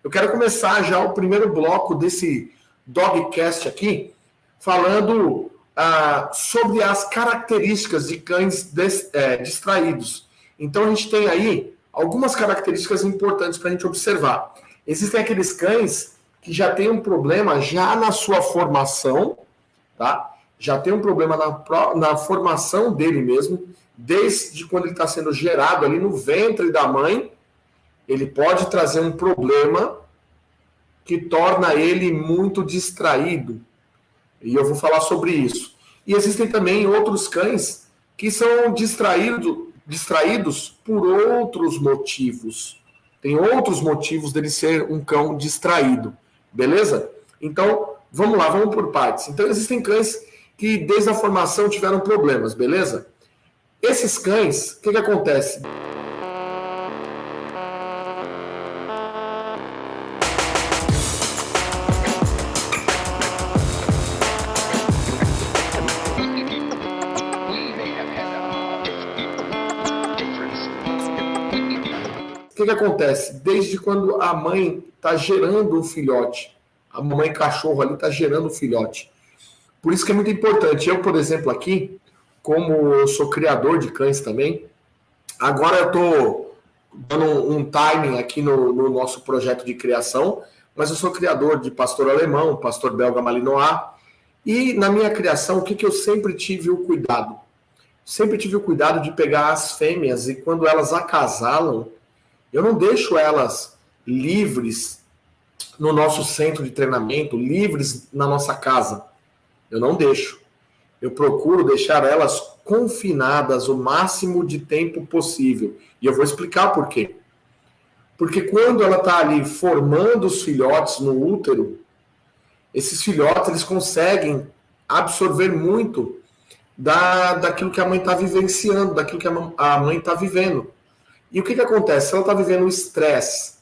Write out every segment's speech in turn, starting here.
Eu quero começar já o primeiro bloco desse Dogcast aqui, falando sobre as características de cães distraídos. Então, a gente tem aí algumas características importantes para a gente observar. Existem aqueles cães que já têm um problema já na sua formação, tá? Já tem um problema na formação dele mesmo, desde quando ele está sendo gerado ali no ventre da mãe, ele pode trazer um problema que torna ele muito distraído. E eu vou falar sobre isso. E existem também outros cães que são distraídos por outros motivos. Tem outros motivos dele ser um cão distraído. Beleza? Então, vamos lá, vamos por partes. Então, existem cães que desde a formação tiveram problemas, beleza? Esses cães, o que acontece? O que acontece? Desde quando a mãe está gerando o filhote, a mamãe cachorro ali está gerando o filhote. Por isso que é muito importante. Eu, por exemplo, aqui, como eu sou criador de cães também, agora eu estou dando um timing aqui no nosso projeto de criação, mas eu sou criador de pastor alemão, pastor belga malinois, e na minha criação, o que eu sempre tive o cuidado? Sempre tive o cuidado de pegar as fêmeas e quando elas acasalam, eu não deixo elas livres no nosso centro de treinamento, livres na nossa casa. Eu não deixo. Eu procuro deixar elas confinadas o máximo de tempo possível. E eu vou explicar por quê. Porque quando ela está ali formando os filhotes no útero, esses filhotes eles conseguem absorver muito daquilo que a mãe está vivenciando, daquilo que a mãe está vivendo. E o que acontece? Se ela está vivendo estresse,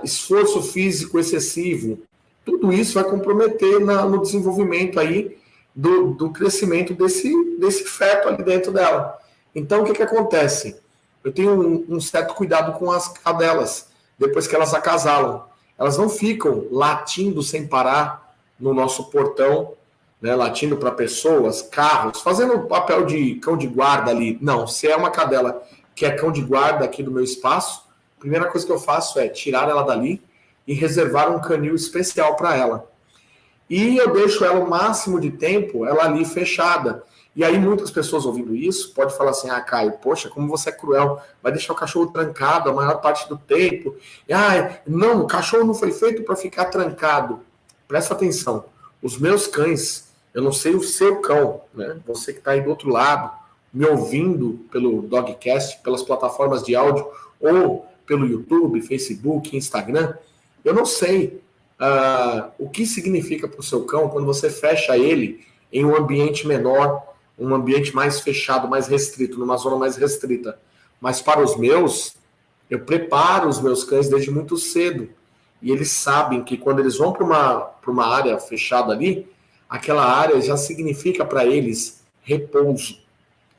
esforço físico excessivo, tudo isso vai comprometer no desenvolvimento aí do crescimento desse feto ali dentro dela. Então, o que acontece? Eu tenho um certo cuidado com as cadelas, depois que elas acasalam. Elas não ficam latindo sem parar no nosso portão, né, latindo para pessoas, carros, fazendo o papel de cão de guarda ali. Não, se é uma cadela que é cão de guarda aqui do meu espaço, a primeira coisa que eu faço é tirar ela dali e reservar um canil especial para ela. E eu deixo ela o máximo de tempo, ela ali fechada. E aí muitas pessoas ouvindo isso, pode falar assim, Caio, poxa, como você é cruel, vai deixar o cachorro trancado a maior parte do tempo. Não, o cachorro não foi feito para ficar trancado. Presta atenção, os meus cães, eu não sei o seu cão, né? Você que está aí do outro lado, me ouvindo pelo Dogcast, pelas plataformas de áudio, ou pelo YouTube, Facebook, Instagram, eu não sei o que significa para o seu cão quando você fecha ele em um ambiente menor, um ambiente mais fechado, mais restrito, numa zona mais restrita. Mas para os meus, eu preparo os meus cães desde muito cedo. E eles sabem que quando eles vão para uma área fechada ali, aquela área já significa para eles repouso.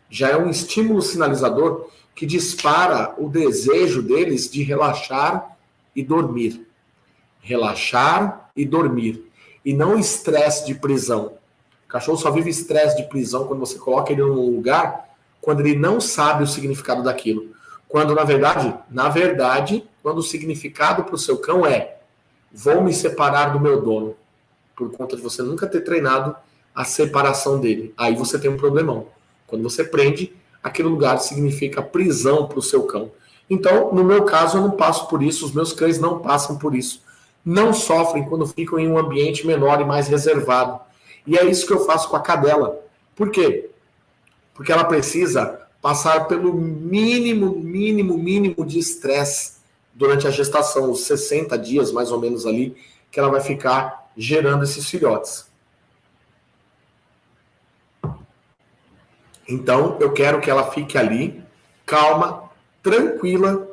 Já é um estímulo sinalizador que dispara o desejo deles de relaxar e dormir. Relaxar e dormir. E não estresse de prisão. O cachorro só vive estresse de prisão quando você coloca ele num lugar quando ele não sabe o significado daquilo. Quando, na verdade, quando o significado para o seu cão é vou me separar do meu dono. Por conta de você nunca ter treinado a separação dele. Aí você tem um problemão. Quando você prende, aquele lugar significa prisão para o seu cão. Então, no meu caso, eu não passo por isso, os meus cães não passam por isso. Não sofrem quando ficam em um ambiente menor e mais reservado. E é isso que eu faço com a cadela. Por quê? Porque ela precisa passar pelo mínimo de estresse durante a gestação, os 60 dias mais ou menos ali, que ela vai ficar gerando esses filhotes. Então, eu quero que ela fique ali, calma, tranquila,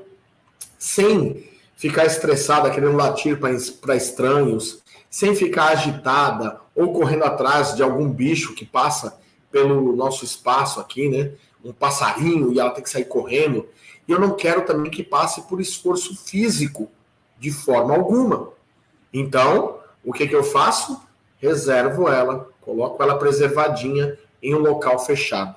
sem ficar estressada, querendo latir para estranhos, sem ficar agitada ou correndo atrás de algum bicho que passa pelo nosso espaço aqui, né? Um passarinho e ela tem que sair correndo. E eu não quero também que passe por esforço físico De forma alguma. Então, o que eu faço? Reservo ela, coloco ela preservadinha em um local fechado.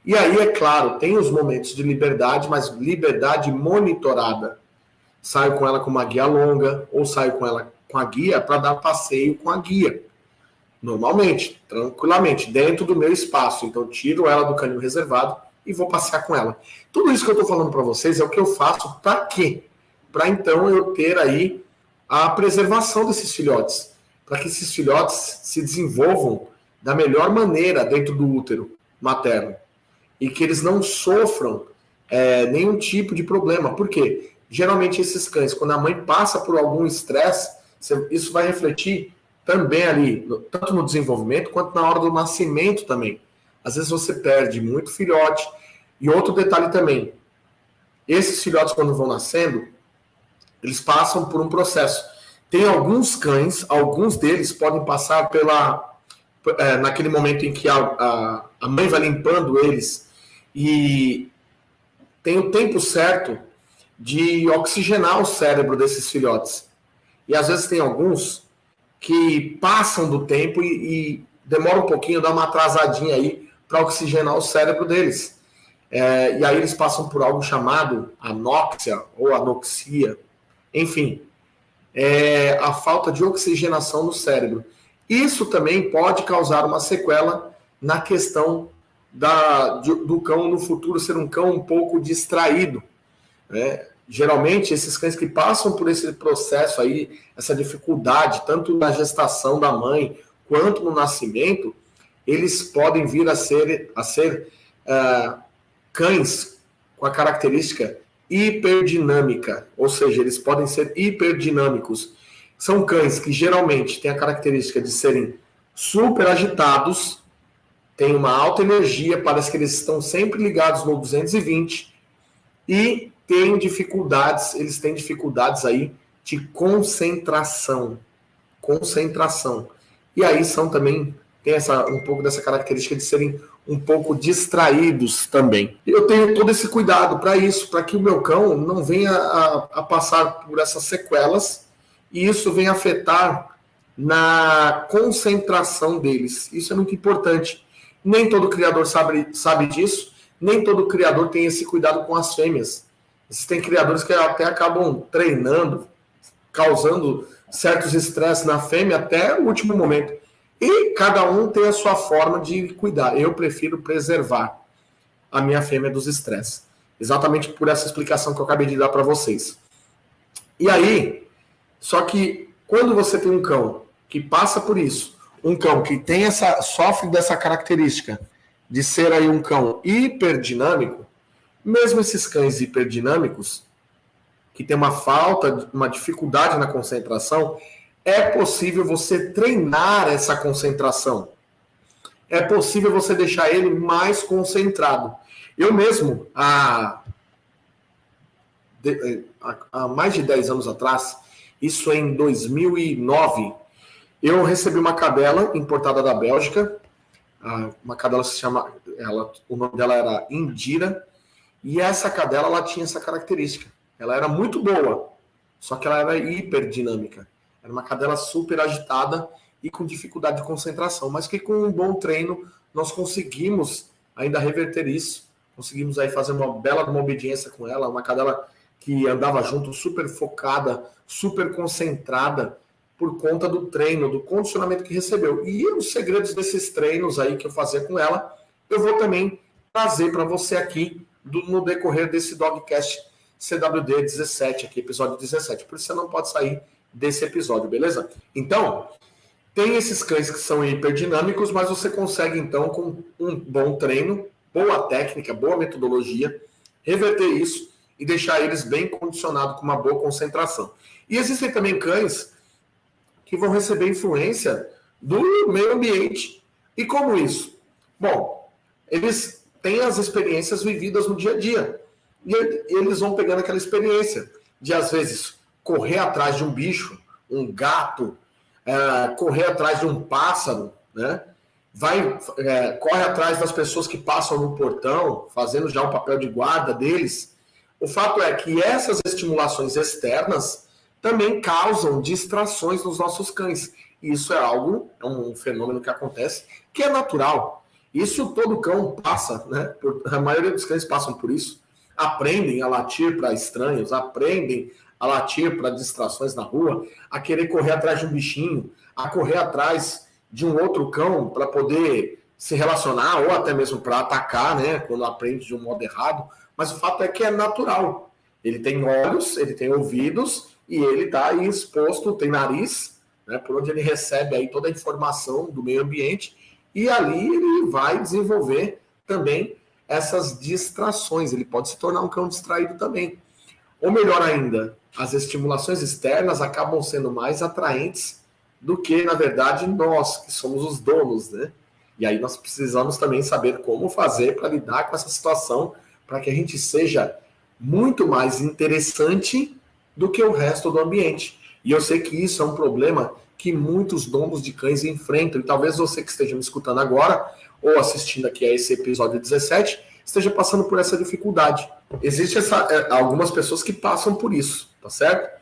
E aí, é claro, tem os momentos de liberdade, mas liberdade monitorada. Saio com ela com uma guia longa, ou saio com ela com a guia para dar passeio com a guia. Normalmente, tranquilamente, dentro do meu espaço. Então, tiro ela do canil reservado e vou passear com ela. Tudo isso que eu estou falando para vocês é o que eu faço para quê? Para então eu ter aí a preservação desses filhotes. Para que esses filhotes se desenvolvam da melhor maneira dentro do útero materno. E que eles não sofram nenhum tipo de problema. Por quê? Geralmente esses cães, quando a mãe passa por algum estresse, isso vai refletir também ali, tanto no desenvolvimento quanto na hora do nascimento também. Às vezes você perde muito filhote. E outro detalhe também, esses filhotes quando vão nascendo, eles passam por um processo. Tem alguns cães, alguns deles podem passar naquele momento em que a mãe vai limpando eles e tem o tempo certo de oxigenar o cérebro desses filhotes. E às vezes tem alguns que passam do tempo e demora um pouquinho, dá uma atrasadinha aí para oxigenar o cérebro deles. E aí eles passam por algo chamado anóxia ou anoxia. Enfim, a falta de oxigenação no cérebro. Isso também pode causar uma sequela na questão do cão no futuro ser um cão um pouco distraído. Geralmente, esses cães que passam por esse processo aí, essa dificuldade, tanto na gestação da mãe quanto no nascimento, eles podem vir a ser cães com a característica hiperdinâmica, ou seja, eles podem ser hiperdinâmicos. São cães que geralmente têm a característica de serem super agitados, têm uma alta energia, parece que eles estão sempre ligados no 220 e eles têm dificuldades aí de concentração. E aí tem um pouco dessa característica de serem um pouco distraídos também. Eu tenho todo esse cuidado para isso, para que o meu cão não venha a passar por essas sequelas e isso venha afetar na concentração deles. Isso é muito importante. Nem todo criador sabe disso, nem todo criador tem esse cuidado com as fêmeas. Existem criadores que até acabam treinando, causando certos estresses na fêmea até o último momento. E cada um tem a sua forma de cuidar. Eu prefiro preservar a minha fêmea dos estresses. Exatamente por essa explicação que eu acabei de dar para vocês. E aí, só que quando você tem um cão que passa por isso, um cão que sofre dessa característica de ser aí um cão hiperdinâmico, mesmo esses cães hiperdinâmicos, que tem uma dificuldade na concentração, é possível você treinar essa concentração. É possível você deixar ele mais concentrado. Eu mesmo, há mais de 10 anos atrás, isso em 2009, eu recebi uma cadela importada da Bélgica. Uma cadela o nome dela era Indira. E essa cadela, ela tinha essa característica. Ela era muito boa, só que ela era hiperdinâmica. Era uma cadela super agitada e com dificuldade de concentração, mas que com um bom treino nós conseguimos ainda reverter isso. Conseguimos aí fazer uma bela obediência com ela, uma cadela que andava junto, super focada, super concentrada, por conta do treino, do condicionamento que recebeu. E os segredos desses treinos aí que eu fazia com ela, eu vou também trazer para você aqui no decorrer desse Dogcast CWD 17, aqui, episódio 17. Por isso você não pode sair desse episódio, beleza? Então, tem esses cães que são hiperdinâmicos, mas você consegue, então, com um bom treino, boa técnica, boa metodologia, reverter isso e deixar eles bem condicionados com uma boa concentração. E existem também cães que vão receber influência do meio ambiente. E como isso? Bom, eles têm as experiências vividas no dia a dia. E eles vão pegando aquela experiência de, às vezes, correr atrás de um bicho, um gato, correr atrás de um pássaro, né? Corre atrás das pessoas que passam no portão, fazendo já o papel de guarda deles. O fato é que essas estimulações externas também causam distrações nos nossos cães. Isso é um fenômeno que acontece, que é natural. Isso todo cão passa, né? A maioria dos cães passam por isso. Aprendem a latir para estranhos, aprendem a latir para distrações na rua, a querer correr atrás de um bichinho, a correr atrás de um outro cão para poder se relacionar ou até mesmo para atacar, né? Quando aprende de um modo errado. Mas o fato é que é natural. Ele tem olhos, ele tem ouvidos e ele está aí exposto, tem nariz, né, por onde ele recebe aí toda a informação do meio ambiente e ali ele vai desenvolver também essas distrações. Ele pode se tornar um cão distraído também. Ou melhor ainda, as estimulações externas acabam sendo mais atraentes do que, na verdade, nós, que somos os donos, né? E aí nós precisamos também saber como fazer para lidar com essa situação, para que a gente seja muito mais interessante do que o resto do ambiente. E eu sei que isso é um problema que muitos donos de cães enfrentam. E talvez você que esteja me escutando agora, ou assistindo aqui a esse episódio 17, esteja passando por essa dificuldade. Existem algumas pessoas que passam por isso, tá certo?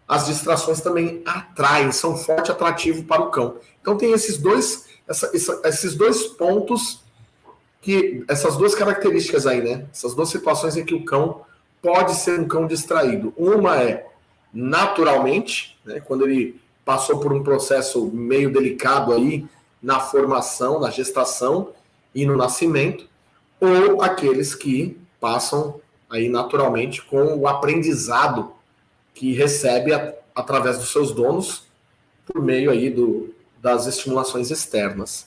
As distrações também atraem, são forte atrativo para o cão. Então tem esses dois pontos, essas duas características aí, né? Essas duas situações em que o cão pode ser um cão distraído. Uma é naturalmente, né, quando ele passou por um processo meio delicado aí na formação, na gestação e no nascimento, ou aqueles que passam aí naturalmente com o aprendizado que recebe através dos seus donos por meio aí das estimulações externas.